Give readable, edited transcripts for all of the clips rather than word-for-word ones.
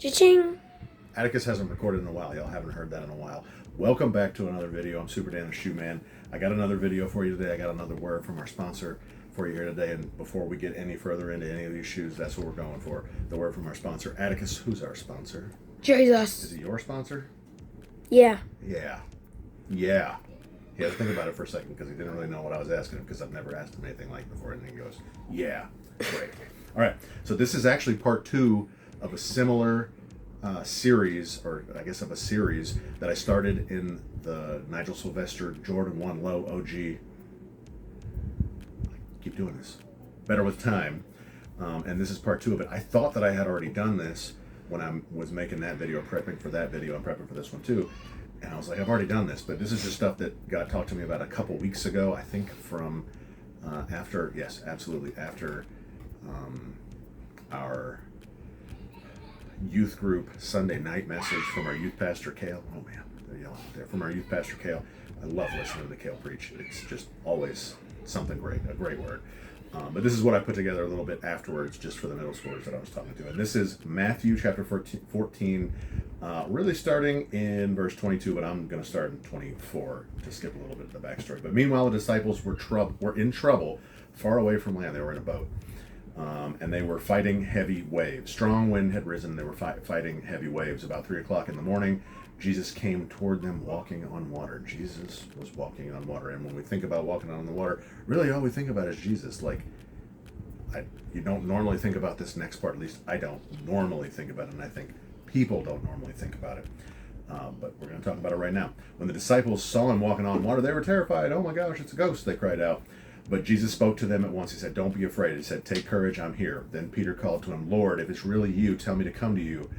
Cha-ching! Atticus hasn't recorded in a while. Y'all haven't heard that in a while. Welcome back to another video. I'm Super Dan the Shoe Man. I got another video for you today. I got another word from our sponsor for you here today. And before we get any further into any of these shoes, that's what we're going for. The word from our sponsor, Atticus. Who's our sponsor? Jesus. Is he your sponsor? Yeah. Yeah. He had to think about it for a second because he didn't really know what I was asking him because I've never asked him anything like before. And then he goes, yeah. Great. All right. So this is actually part 2 of a similar series, or I guess of a series that I started in the Nigel Sylvester Jordan 1 Low OG. Keep doing this. Better with time. And this is part 2 of it. I thought that I had already done this when I was making that video, prepping for that video. I'm prepping for this one too. And I was like, I've already done this, but this is just stuff that God talked to me about a couple weeks ago. I think from after our youth group Sunday night message from our youth pastor Kale. Oh man, they're yelling out there. From our youth pastor Kale. I love listening to Kale preach. It's just always something great, a great word. But this is what I put together a little bit afterwards just for the middle schoolers that I was talking to. And this is Matthew chapter 14, really starting in verse 22, but I'm going to start in 24 to skip a little bit of the backstory. But meanwhile, the disciples were in trouble far away from land. They were in a boat. And they were fighting heavy waves. Strong wind had risen. They were fighting heavy waves. About 3 o'clock in the morning, Jesus came toward them walking on water. Jesus was walking on water. And when we think about walking on the water, really all we think about is Jesus. Like, you don't normally think about this next part. At least I don't normally think about it. And I think people don't normally think about it. But we're going to talk about it right now. When the disciples saw him walking on water, they were terrified. Oh my gosh, it's a ghost, they cried out. But Jesus spoke to them at once. He said, don't be afraid. He said, take courage, I'm here. Then Peter called to him, Lord, if it's really you, tell me to come to you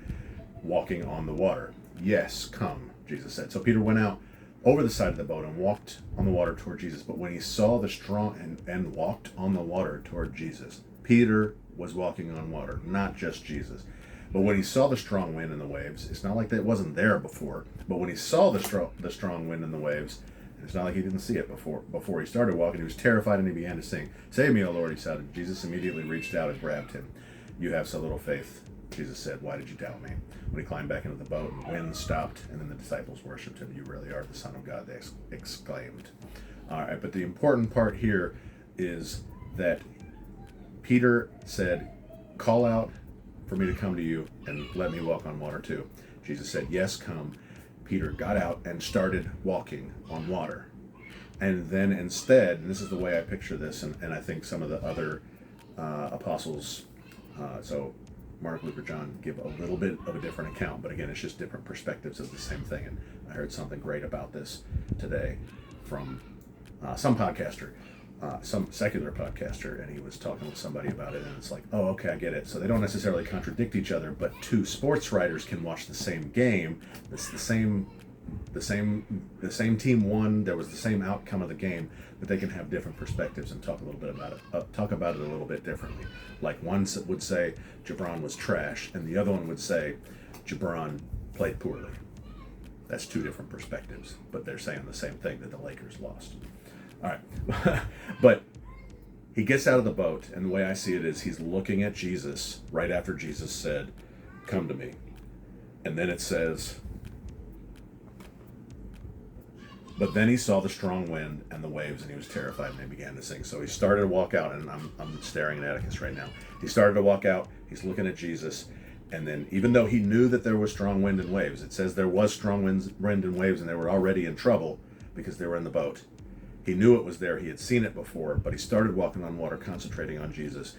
walking on the water. Yes, come, Jesus said. So Peter went out over the side of the boat and walked on the water toward Jesus. But when he saw the strong and walked on the water toward Jesus, Peter was walking on water, not just Jesus. But when he saw the strong wind and the waves, it's not like that wasn't there before. But when he saw the strong wind and the waves, it's not like he didn't see it before he started walking. He was terrified and he began to sing. Save me, O Lord, he shouted. Jesus immediately reached out and grabbed him. You have so little faith, Jesus said. Why did you doubt me? When he climbed back into the boat, the wind stopped, and then the disciples worshipped him. You really are the Son of God, they exclaimed. All right, but the important part here is that Peter said, call out for me to come to you and let me walk on water too. Jesus said, yes, come. Peter got out and started walking on water. And then instead, and this is the way I picture this, and I think some of the other apostles, so Mark, Luke, or John, give a little bit of a different account, but again, it's just different perspectives of the same thing. And I heard something great about this today from some podcaster, some secular podcaster, and he was talking with somebody about it, and it's like, oh, okay, I get it. So they don't necessarily contradict each other, but two sports writers can watch the same game. It's the same team won. There was the same outcome of the game, but they can have different perspectives and talk a little bit about it. Talk about it a little bit differently. Like one would say Gibran was trash, and the other one would say Gibran played poorly. That's two different perspectives, but they're saying the same thing, that the Lakers lost. All right, but he gets out of the boat, and the way I see it is he's looking at Jesus right after Jesus said, come to me. And then it says, but then he saw the strong wind and the waves, and he was terrified, and he began to sing. So he started to walk out, and I'm staring at Atticus right now. He started to walk out, he's looking at Jesus, and then even though he knew that there was strong wind and waves, it says there was strong wind and waves, and they were already in trouble because they were in the boat. He knew it was there. He had seen it before, but he started walking on water, concentrating on Jesus,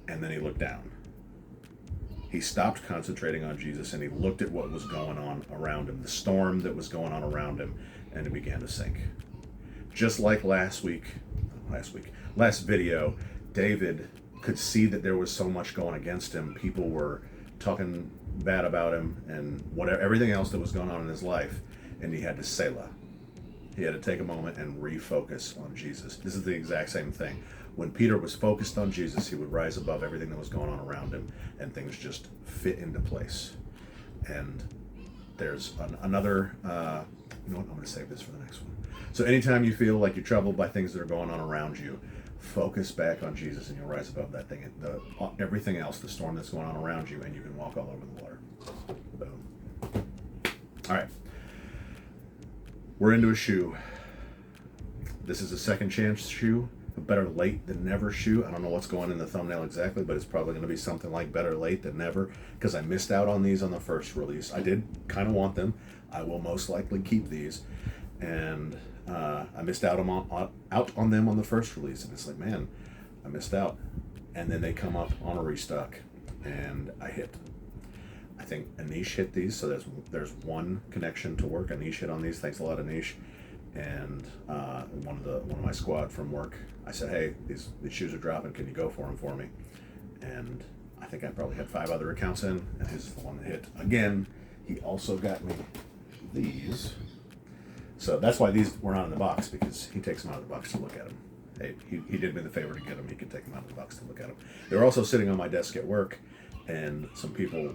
and then he looked down. He stopped concentrating on Jesus, and he looked at what was going on around him, the storm that was going on around him, and it began to sink. Just like last video, David could see that there was so much going against him. People were talking bad about him and everything else that was going on in his life, and he had to Selah. He had to take a moment and refocus on Jesus. This is the exact same thing. When Peter was focused on Jesus, he would rise above everything that was going on around him, and things just fit into place. And there's another, you know what, I'm going to save this for the next one. So anytime you feel like you're troubled by things that are going on around you, Focus back on Jesus, and you'll rise above that thing. Everything else, the storm that's going on around you, and you can walk all over the water. Boom. All right. We're into a shoe. This is a second chance shoe. A better late than never shoe. I don't know what's going in the thumbnail exactly, but it's probably going to be something like better late than never, because I missed out on these on the first release. I did kind of want them. I will most likely keep these, and I missed out on them on the first release, and it's like, man, I missed out. And then they come up on a restock, and I hit. I think Anish hit these, so there's one connection to work. Anish hit on these. Thanks a lot, Anish. And one of my squad from work, I said, hey, these shoes are dropping. Can you go for them for me? And I think I probably had 5 other accounts in, and his is the one that hit. Again, he also got me these. So that's why these were not in the box, because he takes them out of the box to look at them. Hey, he did me the favor to get them. He could take them out of the box to look at them. They were also sitting on my desk at work, and some people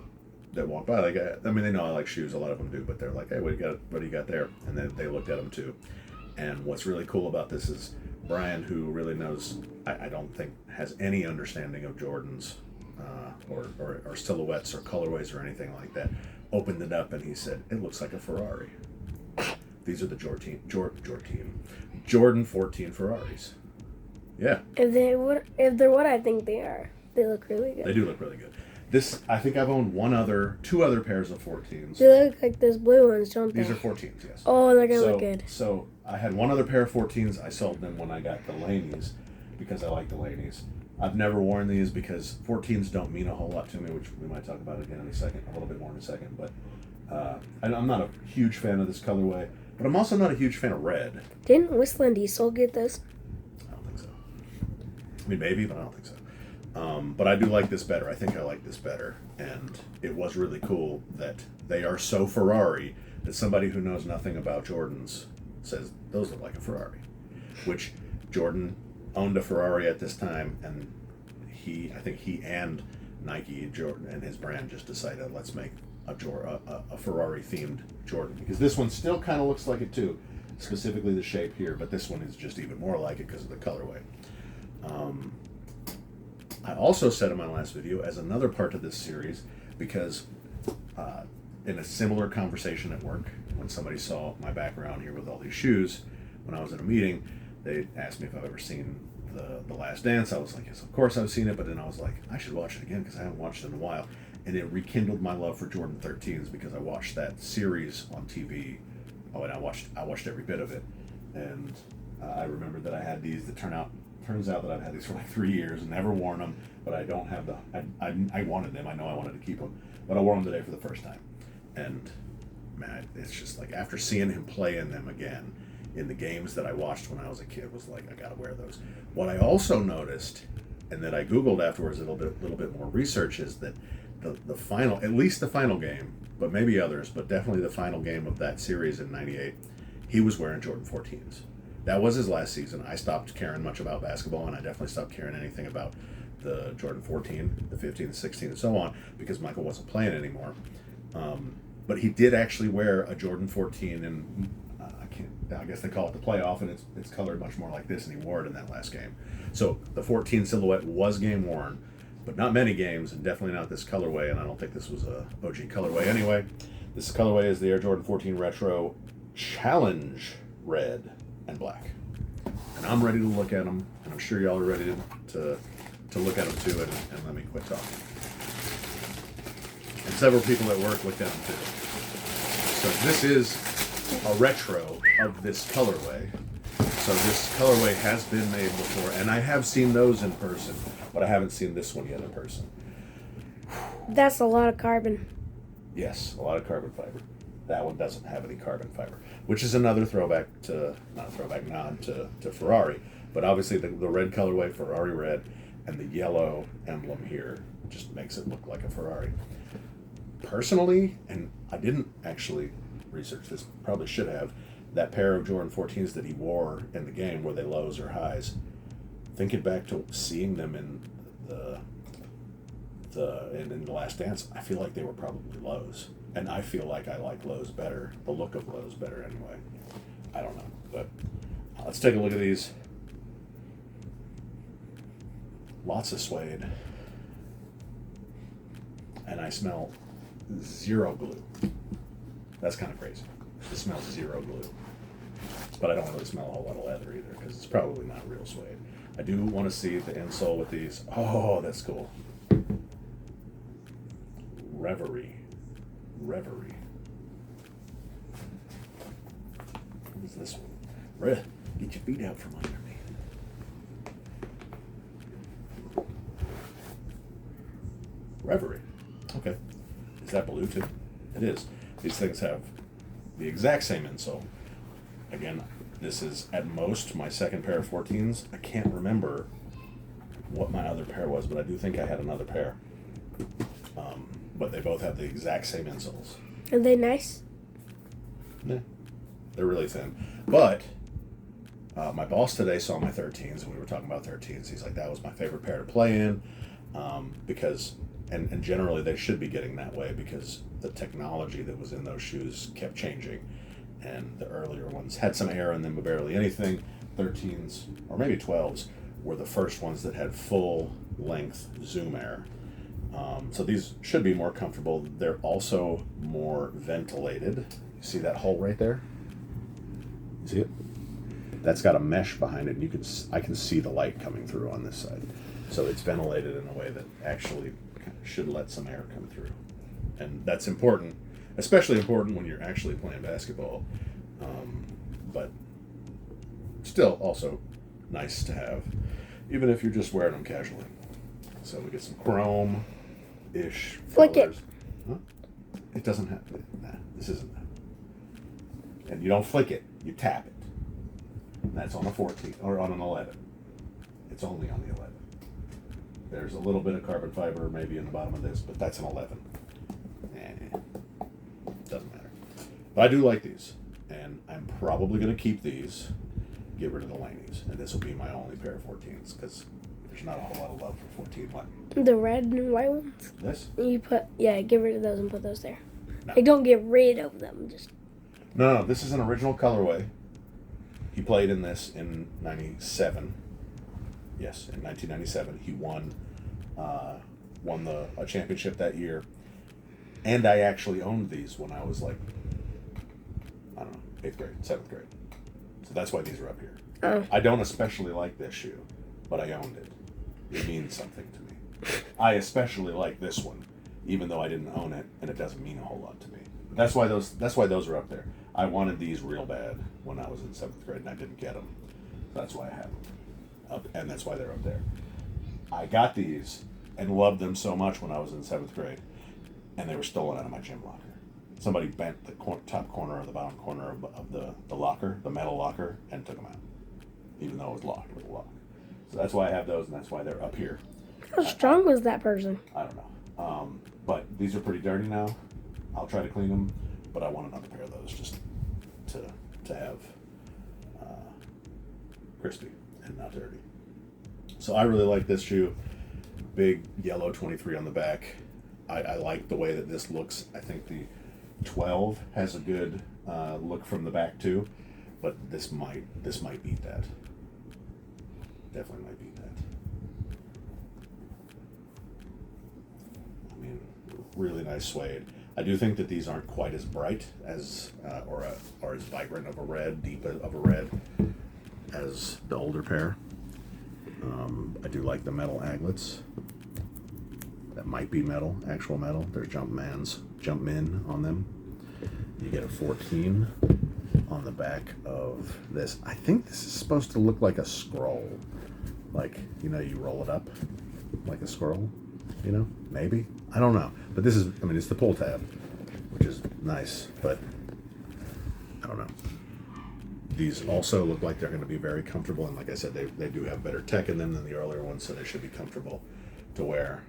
that walk by, like, I mean, they know I like shoes. A lot of them do, but they're like, hey, what do you got there? And then they looked at them too. And what's really cool about this is Brian, who really knows, I don't think has any understanding of Jordans or silhouettes or colorways or anything like that, opened it up and he said, it looks like a Ferrari. These are the Jordan 14 Ferraris. Yeah. If they're what I think they are, they look really good. They do look really good. This, I think I've owned two other pairs of 14s. They look like those blue ones, don't they? These are 14s, yes. Oh, they're gonna look good. So I had one other pair of 14s. I sold them when I got the Laneys because I like the Laneys. I've never worn these because 14s don't mean a whole lot to me, which we might talk about again in a second, a little bit more in a second. But I'm not a huge fan of this colorway, but I'm also not a huge fan of red. Didn't Whistler and Diesel get this? I don't think so. I mean, maybe, but I don't think so. But I do like this better. I think I like this better. And it was really cool that they are so Ferrari that somebody who knows nothing about Jordans says, those look like a Ferrari. Which Jordan owned a Ferrari at this time, and I think he and Nike, Jordan, and his brand just decided, let's make a Ferrari-themed Jordan. Because this one still kind of looks like it too, specifically the shape here, but this one is just even more like it because of the colorway. I also said in my last video, as another part of this series, because in a similar conversation at work, when somebody saw my background here with all these shoes, when I was at a meeting, they asked me if I've ever seen the Last Dance. I was like, yes, of course I've seen it, but then I was like, I should watch it again because I haven't watched it in a while. And it rekindled my love for Jordan 13s because I watched that series on TV. Oh, and I watched every bit of it. And I remembered that I had these that turns out that I've had these for like 3 years and never worn them, but I don't have I wanted them. I know I wanted to keep them, but I wore them today for the first time. And man, it's just like after seeing him play in them again in the games that I watched when I was a kid, was like, I gotta wear those. What I also noticed, and that I Googled afterwards a little bit more research, is that the final, at least the final game, but maybe others, but definitely the final game of that series in '98, he was wearing Jordan 14s. That was his last season. I stopped caring much about basketball, and I definitely stopped caring anything about the Jordan 14, the 15, the 16, and so on, because Michael wasn't playing anymore. But he did actually wear a Jordan 14, and I guess they call it the playoff, and it's colored much more like this, and he wore it in that last game. So the 14 silhouette was game worn, but not many games, and definitely not this colorway, and I don't think this was a OG colorway anyway. This colorway is the Air Jordan 14 Retro Challenge Red and Black. And I'm ready to look at them, and I'm sure y'all are ready to look at them too, and let me quit talking. And several people at work looked at them too. So this is a retro of this colorway. So this colorway has been made before, and I have seen those in person, but I haven't seen this one yet in person. That's a lot of carbon. Yes, a lot of carbon fiber. That one doesn't have any carbon fiber, which is another nod to Ferrari. But obviously the red colorway, Ferrari red, and the yellow emblem here just makes it look like a Ferrari. Personally, and I didn't actually research this, probably should have, that pair of Jordan 14s that he wore in the game, were they lows or highs? Thinking back to seeing them in in the Last Dance, I feel like they were probably lows. And I feel like I like lows better, the look of lows better anyway. I don't know, but let's take a look at these. lots of suede, and I smell zero glue. That's kind of crazy. It smells zero glue. But I don't really smell a whole lot of leather either because it's probably not real suede. I do want to see the insole with these. Oh, that's cool. Reverie. What is this one? Get your feet out from under me. Reverie. Okay. Is that blue too? It is. These things have the exact same insole. Again, this is at most my second pair of 14s. I can't remember what my other pair was, but I do think I had another pair. But they both have the exact same insoles. Are they nice? Yeah. They're really thin. But my boss today saw my 13s, and we were talking about 13s. He's like, that was my favorite pair to play in because, and generally they should be getting that way because the technology that was in those shoes kept changing. And the earlier ones had some air in them, but barely anything. 13s, or maybe 12s, were the first ones that had full length Zoom air. So these should be more comfortable. They're also more ventilated. You see that hole right there? You see it? That's got a mesh behind it, and I can see the light coming through on this side. So it's ventilated in a way that actually should let some air come through. And that's important, especially important when you're actually playing basketball. But still also nice to have, even if you're just wearing them casually. So we get some chrome-ish Flick colors. it. Huh? It doesn't have. Nah, this isn't that. And you don't flick it. You tap it. And that's on a 14 or on an 11. It's only on the 11. There's a little bit of carbon fiber maybe in the bottom of this, but that's an 11. Doesn't matter. But I do like these, and I'm probably going to keep these. Get rid of the Laneys, and this will be my only pair of 14s because there's not a whole lot of love for 14. What? The red and white ones? This? Get rid of those and put those there. No. Like, don't get rid of them, just... No, this is an original colorway. He played in this in 97. Yes, in 1997. He won a championship that year. And I actually owned these when I was like, I don't know, 8th grade, 7th grade. So that's why these are up here. Oh. I don't especially like this shoe, but I owned it. It means something to me. I especially like this one, even though I didn't own it, and it doesn't mean a whole lot to me. But that's why those are up there. I wanted these real bad when I was in 7th grade, and I didn't get them. That's why I have them, and that's why they're up there. I got these and loved them so much when I was in 7th grade, and they were stolen out of my gym locker. Somebody bent the top corner or the bottom corner of the locker, the metal locker, and took them out, even though it was locked with a lock. So that's why I have those, and that's why they're up here. How strong was that person? I don't know. But these are pretty dirty now. I'll try to clean them, but I want another pair of those just to have crispy and not dirty. So I really like this shoe. Big yellow 23 on the back. I like the way that this looks. I think the 12 has a good look from the back too, but this might beat that. Definitely might beat that. I mean, really nice suede. I do think that these aren't quite as bright as or as vibrant of a red, deep of a red as the older pair. I do like the metal aglets. That might be metal, actual metal. There's Jumpmin on them. You get a 14 on the back of this. I think this is supposed to look like a scroll. Like, you roll it up like a scroll, maybe. I don't know. But this is, it's the pull tab, which is nice, but I don't know. These also look like they're going to be very comfortable, and like I said, they do have better tech in them than the earlier ones, so they should be comfortable to wear.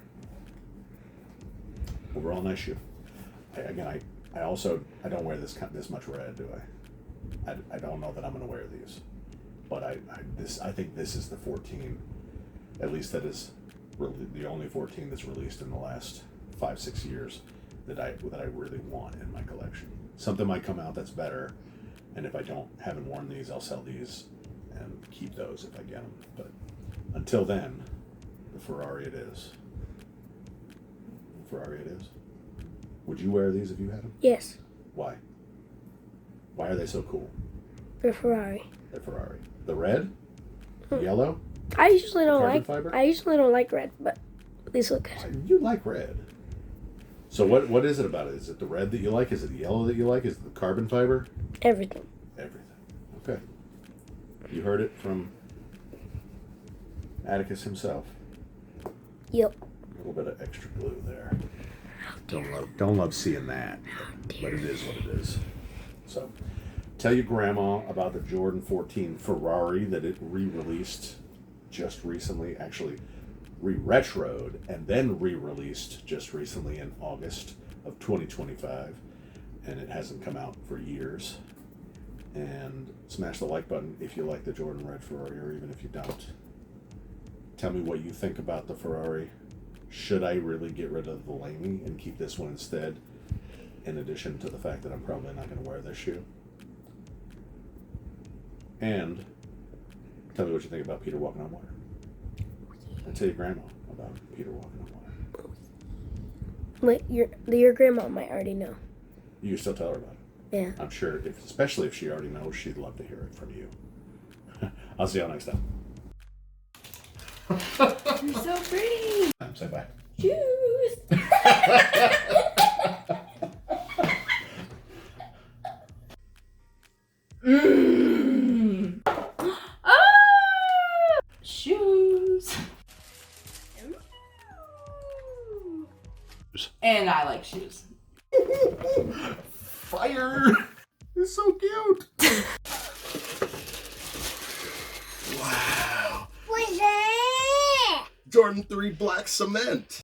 Overall, nice shoe. I don't wear this much red, do I? I don't know that I'm going to wear these, but I think this is the 14, at least that is really the only 14 that's released in the last 5-6 years that I really want in my collection. Something might come out that's better, and if I haven't worn these, I'll sell these and keep those if I get them. But until then, the Ferrari it is. Ferrari it is. Would you wear these if you had them? Yes. Why? Why are they so cool? They're Ferrari. They're Ferrari. The red? The yellow? I usually don't Carbon like. fiber? I usually don't like red, but these look good. You like red. So what is it about it? Is it the red that you like? Is it the yellow that you like? Is it the carbon fiber? Everything. Everything. Okay. You heard it from Atticus himself. Yep. A little bit of extra glue there. Don't love seeing that, but it is what it is. So, tell your grandma about the Jordan 14 Ferrari that it re-released just recently. Actually, re-retroed and then re-released just recently in August of 2025, and it hasn't come out for years. And smash the like button if you like the Jordan Red Ferrari, or even if you don't. Tell me what you think about the Ferrari. Should I really get rid of the Laney and keep this one instead, in addition to the fact that I'm probably not going to wear this shoe? And tell me what you think about Peter walking on water. And tell your grandma about Peter walking on water. Wait, your grandma might already know. You can still tell her about it. Yeah. I'm sure, especially if she already knows, she'd love to hear it from you. I'll see y'all next time. You're so pretty. Say bye. Choose. Shoes. And I like shoes. Fire! It's so cute. Wow. What's that? Jordan 3 Black Cement.